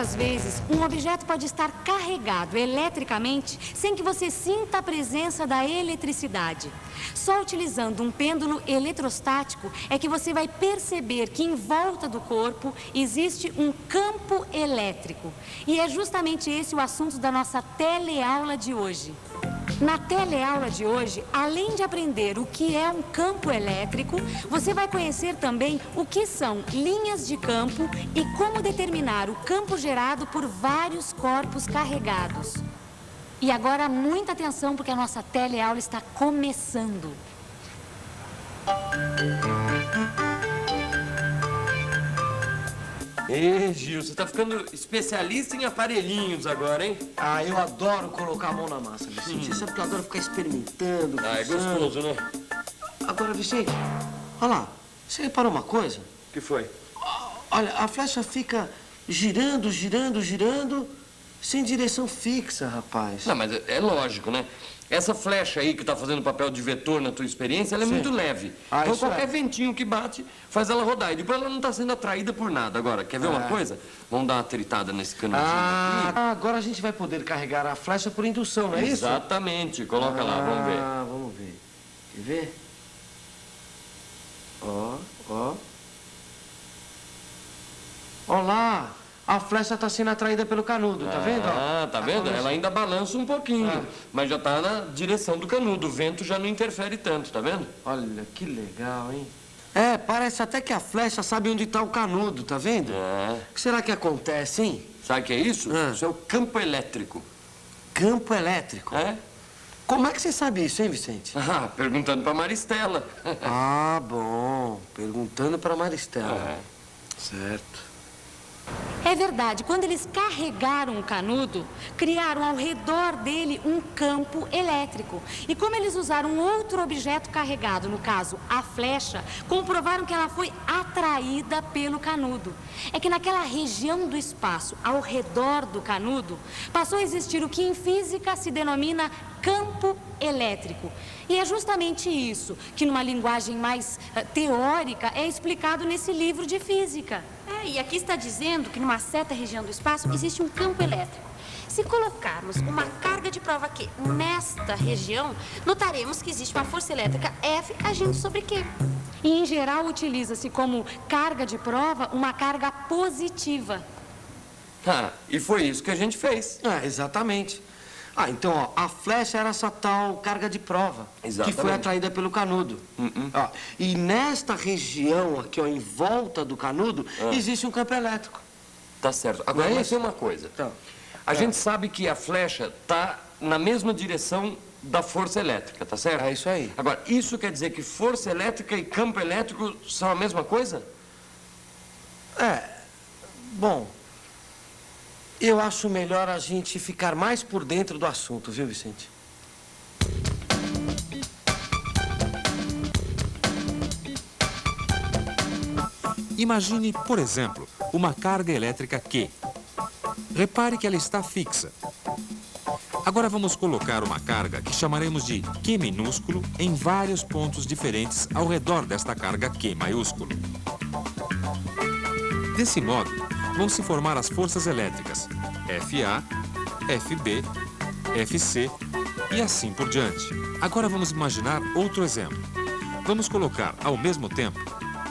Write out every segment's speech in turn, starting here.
Muitas vezes, um objeto pode estar carregado eletricamente sem que você sinta a presença da eletricidade. Só utilizando um pêndulo eletrostático é que você vai perceber que em volta do corpo existe um campo elétrico. E é justamente esse o assunto da nossa teleaula de hoje. Na teleaula de hoje, além de aprender o que é um campo elétrico, você vai conhecer também o que são linhas de campo e como determinar o campo gerado por vários corpos carregados. E agora, muita atenção, porque a nossa teleaula está começando. Gil, você tá ficando especialista em aparelhinhos agora, hein? Ah, eu adoro colocar a mão na massa, Vicente. Você sabe que eu adoro ficar experimentando. É gostoso, né? Agora, Vicente, olha lá. Você reparou uma coisa? O que foi? Olha, a flecha fica girando, girando, girando, sem direção fixa, rapaz. Não, mas é lógico, né? Essa flecha aí que tá fazendo papel de vetor na tua experiência, ela é muito leve. Então qualquer ventinho que bate faz ela rodar. E depois ela não tá sendo atraída por nada. Agora, quer ver uma coisa? Vamos dar uma tritada nesse canudinho aqui. Agora a gente vai poder carregar a flecha por indução, não é isso? Exatamente. Coloca lá, vamos ver. Vamos ver. Quer ver? Ó, ó. Ó lá. A flecha está sendo atraída pelo canudo, tá vendo? Ah, tá vendo? Ela ainda balança um pouquinho, mas já tá na direção do canudo. O vento já não interfere tanto, tá vendo? Olha, que legal, hein? É, parece até que a flecha sabe onde está o canudo, tá vendo? O que será que acontece, hein? Sabe o que é isso? Isso é o campo elétrico. Campo elétrico? É? Como é que você sabe isso, hein, Vicente? Perguntando pra Maristela. Bom. Perguntando pra Maristela. Certo. É verdade, quando eles carregaram o canudo, criaram ao redor dele um campo elétrico. E como eles usaram outro objeto carregado, no caso, a flecha, comprovaram que ela foi atraída pelo canudo. É que naquela região do espaço, ao redor do canudo, passou a existir o que em física se denomina campo elétrico. E é justamente isso que, numa linguagem mais teórica, é explicado nesse livro de física. E aqui está dizendo que numa certa região do espaço existe um campo elétrico. Se colocarmos uma carga de prova Q nesta região, notaremos que existe uma força elétrica F agindo sobre Q. E, em geral, utiliza-se como carga de prova uma carga positiva. E foi isso que a gente fez. Exatamente. Então, ó, a flecha era essa tal carga de prova. Exatamente. Que foi atraída pelo canudo. E nesta região aqui, ó, em volta do canudo, existe um campo elétrico. Tá certo. Agora, mas tem uma coisa. A gente sabe que a flecha tá na mesma direção da força elétrica, tá certo? É isso aí. Agora, isso quer dizer que força elétrica e campo elétrico são a mesma coisa? Bom, eu acho melhor a gente ficar mais por dentro do assunto, viu, Vicente? Imagine, por exemplo, uma carga elétrica Q. Repare que ela está fixa. Agora vamos colocar uma carga que chamaremos de Q minúsculo em vários pontos diferentes ao redor desta carga Q maiúsculo. Desse modo, vão se formar as forças elétricas FA, FB, FC e assim por diante. Agora vamos imaginar outro exemplo. Vamos colocar ao mesmo tempo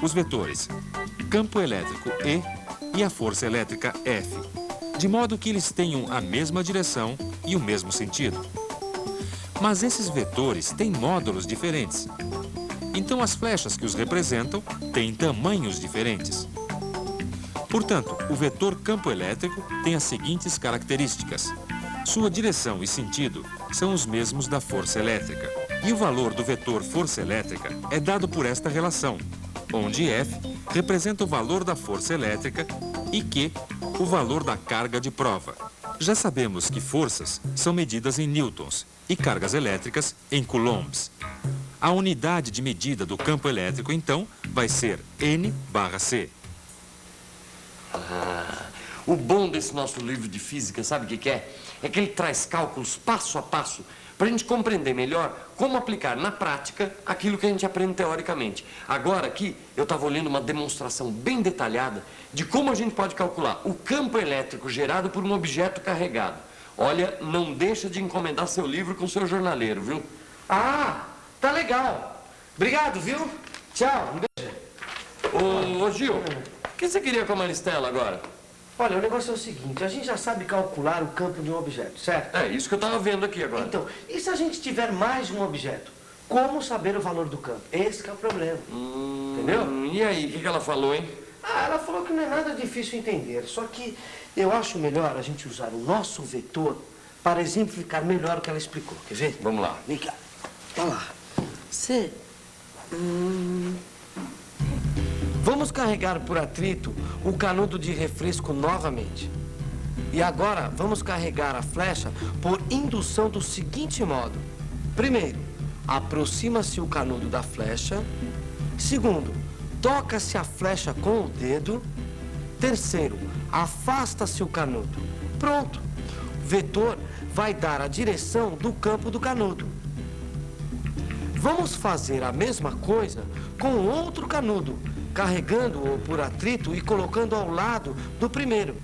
os vetores campo elétrico E a força elétrica F, de modo que eles tenham a mesma direção e o mesmo sentido. Mas esses vetores têm módulos diferentes. Então as flechas que os representam têm tamanhos diferentes. Portanto, o vetor campo elétrico tem as seguintes características. Sua direção e sentido são os mesmos da força elétrica. E o valor do vetor força elétrica é dado por esta relação, onde F representa o valor da força elétrica e Q o valor da carga de prova. Já sabemos que forças são medidas em newtons e cargas elétricas em coulombs. A unidade de medida do campo elétrico, então, vai ser N/C. O bom desse nosso livro de física, sabe o que é? É que ele traz cálculos passo a passo para a gente compreender melhor como aplicar na prática aquilo que a gente aprende teoricamente. Agora aqui eu estava olhando uma demonstração bem detalhada de como a gente pode calcular o campo elétrico gerado por um objeto carregado. Olha, não deixa de encomendar seu livro com seu jornaleiro, viu? Ah, tá legal. Obrigado, viu? Tchau, um beijo. Ô Gil, o que você queria com a Maristela agora? Olha, o negócio é o seguinte, a gente já sabe calcular o campo de um objeto, certo? É isso que eu estava vendo aqui agora. Então, e se a gente tiver mais de um objeto? Como saber o valor do campo? Esse que é o problema. Entendeu? E aí, o que ela falou, hein? Ah, ela falou que não é nada difícil entender, só que eu acho melhor a gente usar o nosso vetor para exemplificar melhor o que ela explicou. Quer ver? Vamos lá. Vem cá. Olha lá. Você... Vamos carregar por atrito o canudo de refresco novamente. E agora vamos carregar a flecha por indução do seguinte modo. Primeiro, aproxima-se o canudo da flecha. Segundo, toca-se a flecha com o dedo. Terceiro, afasta-se o canudo. Pronto. O vetor vai dar a direção do campo do canudo. Vamos fazer a mesma coisa com outro canudo, carregando-o por atrito e colocando ao lado do primeiro.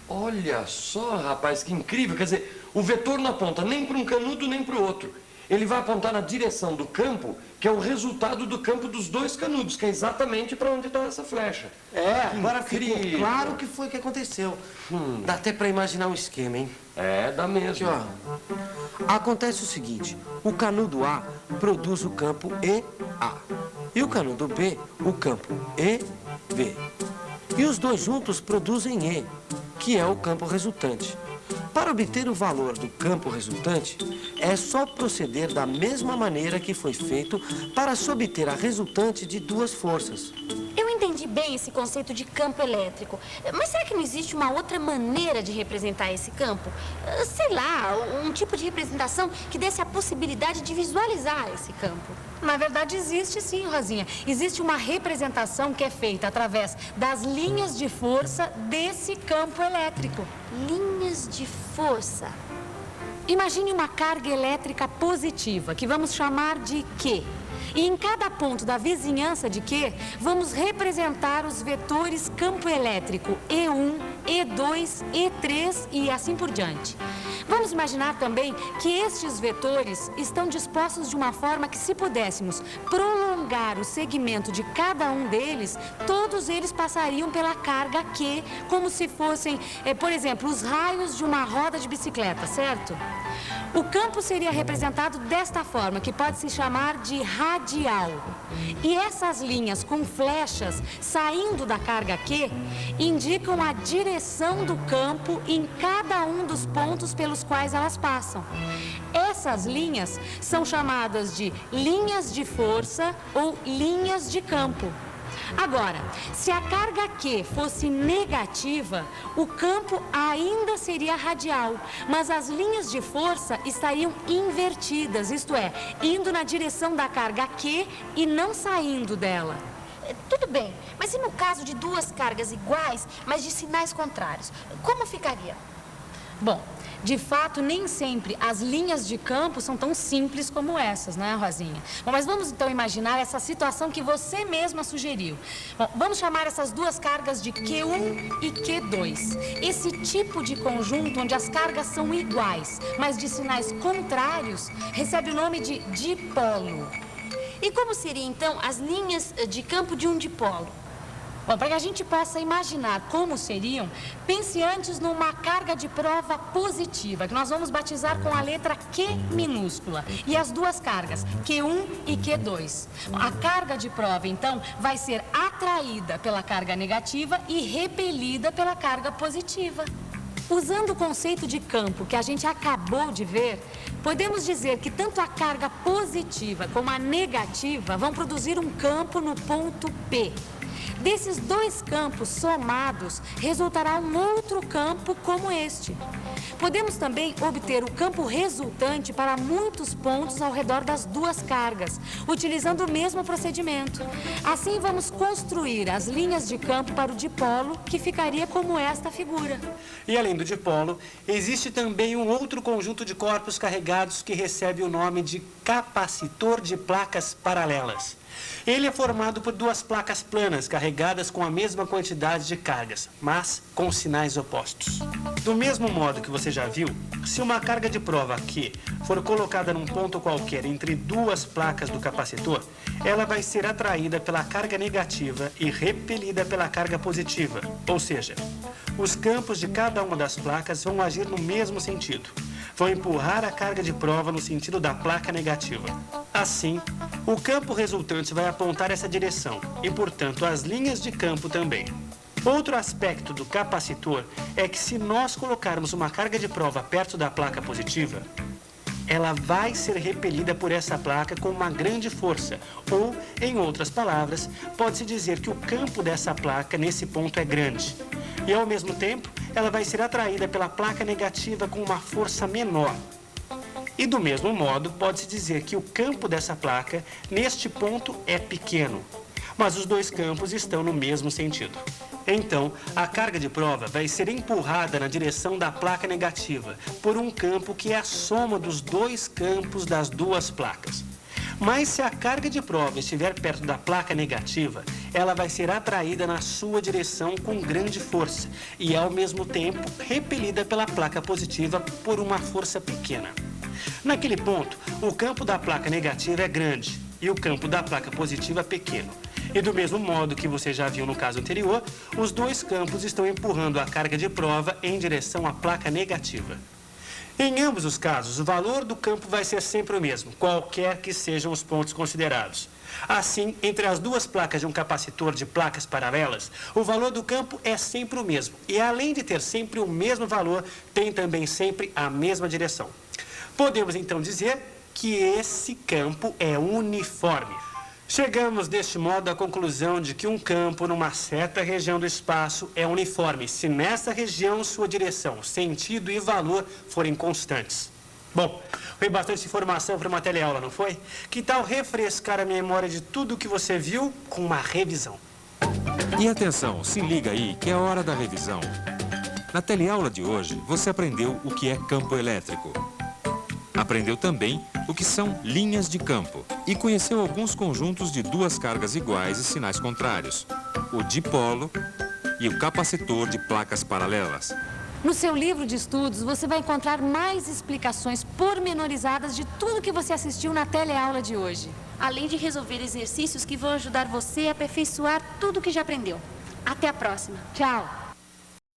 Olha só, rapaz, que incrível. Quer dizer, o vetor não aponta nem para um canudo nem para o outro. Ele vai apontar na direção do campo, que é o resultado do campo dos dois canudos, que é exatamente para onde está essa flecha. Agora ficou claro o que foi que aconteceu. Dá até para imaginar um esquema, hein? É, dá mesmo. Aqui, ó. Acontece o seguinte, o canudo A produz o campo EA e o canudo B o campo EB. E os dois juntos produzem E, que é o campo resultante. Para obter o valor do campo resultante, é só proceder da mesma maneira que foi feito para se obter a resultante de duas forças. Eu entendi bem esse conceito de campo elétrico, mas será que não existe uma outra maneira de representar esse campo? Sei lá, um tipo de representação que desse a possibilidade de visualizar esse campo. Na verdade, existe sim, Rosinha. Existe uma representação que é feita através das linhas de força desse campo elétrico. Linhas de força. Imagine uma carga elétrica positiva, que vamos chamar de Q. E em cada ponto da vizinhança de Q, vamos representar os vetores campo elétrico E1, E2, E3 e assim por diante. Vamos imaginar também que estes vetores estão dispostos de uma forma que, se pudéssemos prolongar o segmento de cada um deles, todos eles passariam pela carga Q, como se fossem, por exemplo, os raios de uma roda de bicicleta, certo? O campo seria representado desta forma, que pode se chamar de radial. E essas linhas com flechas saindo da carga Q indicam a direção do campo em cada um dos pontos pelos quais elas passam. Essas linhas são chamadas de linhas de força ou linhas de campo. Agora, se a carga Q fosse negativa, o campo ainda seria radial, mas as linhas de força estariam invertidas, isto é, indo na direção da carga Q e não saindo dela. Tudo bem, mas e no caso de duas cargas iguais, mas de sinais contrários? Como ficaria? Bom, de fato, nem sempre as linhas de campo são tão simples como essas, né, Rosinha? Bom, mas vamos então imaginar essa situação que você mesma sugeriu. Bom, vamos chamar essas duas cargas de Q1 e Q2. Esse tipo de conjunto onde as cargas são iguais, mas de sinais contrários, recebe o nome de dipolo. E como seriam, então, as linhas de campo de um dipolo? Bom, para que a gente possa imaginar como seriam, pense antes numa carga de prova positiva, que nós vamos batizar com a letra Q minúscula. E as duas cargas, Q1 e Q2. A carga de prova, então, vai ser atraída pela carga negativa e repelida pela carga positiva. Usando o conceito de campo que a gente acabou de ver, podemos dizer que tanto a carga positiva como a negativa vão produzir um campo no ponto P. Desses dois campos somados, resultará um outro campo como este. Podemos também obter o campo resultante para muitos pontos ao redor das duas cargas, utilizando o mesmo procedimento. Assim, vamos construir as linhas de campo para o dipolo, que ficaria como esta figura. E além do dipolo, existe também um outro conjunto de corpos carregados que recebe o nome de capacitor de placas paralelas. Ele é formado por duas placas planas carregadas com a mesma quantidade de cargas, mas com sinais opostos. Do mesmo modo que você já viu, se uma carga de prova Q for colocada num ponto qualquer entre duas placas do capacitor, ela vai ser atraída pela carga negativa e repelida pela carga positiva, ou seja, os campos de cada uma das placas vão agir no mesmo sentido. Vão empurrar a carga de prova no sentido da placa negativa. Assim, o campo resultante vai apontar essa direção e, portanto, as linhas de campo também. Outro aspecto do capacitor é que se nós colocarmos uma carga de prova perto da placa positiva, ela vai ser repelida por essa placa com uma grande força, ou, em outras palavras, pode-se dizer que o campo dessa placa nesse ponto é grande. E, ao mesmo tempo, ela vai ser atraída pela placa negativa com uma força menor. E, do mesmo modo, pode-se dizer que o campo dessa placa, neste ponto, é pequeno. Mas os dois campos estão no mesmo sentido. Então, a carga de prova vai ser empurrada na direção da placa negativa por um campo que é a soma dos dois campos das duas placas. Mas se a carga de prova estiver perto da placa negativa, ela vai ser atraída na sua direção com grande força e, ao mesmo tempo, repelida pela placa positiva por uma força pequena. Naquele ponto, o campo da placa negativa é grande e o campo da placa positiva é pequeno. E do mesmo modo que você já viu no caso anterior, os dois campos estão empurrando a carga de prova em direção à placa negativa. Em ambos os casos, o valor do campo vai ser sempre o mesmo, qualquer que sejam os pontos considerados. Assim, entre as duas placas de um capacitor de placas paralelas, o valor do campo é sempre o mesmo. E além de ter sempre o mesmo valor, tem também sempre a mesma direção. Podemos então dizer que esse campo é uniforme. Chegamos deste modo à conclusão de que um campo numa certa região do espaço é uniforme, se nessa região sua direção, sentido e valor forem constantes. Bom, foi bastante informação para uma teleaula, não foi? Que tal refrescar a memória de tudo o que você viu com uma revisão? E atenção, se liga aí que é hora da revisão. Na teleaula de hoje, você aprendeu o que é campo elétrico. Aprendeu também o que são linhas de campo e conheceu alguns conjuntos de duas cargas iguais e sinais contrários, o dipolo e o capacitor de placas paralelas. No seu livro de estudos, você vai encontrar mais explicações pormenorizadas de tudo que você assistiu na teleaula de hoje. Além de resolver exercícios que vão ajudar você a aperfeiçoar tudo o que já aprendeu. Até a próxima. Tchau!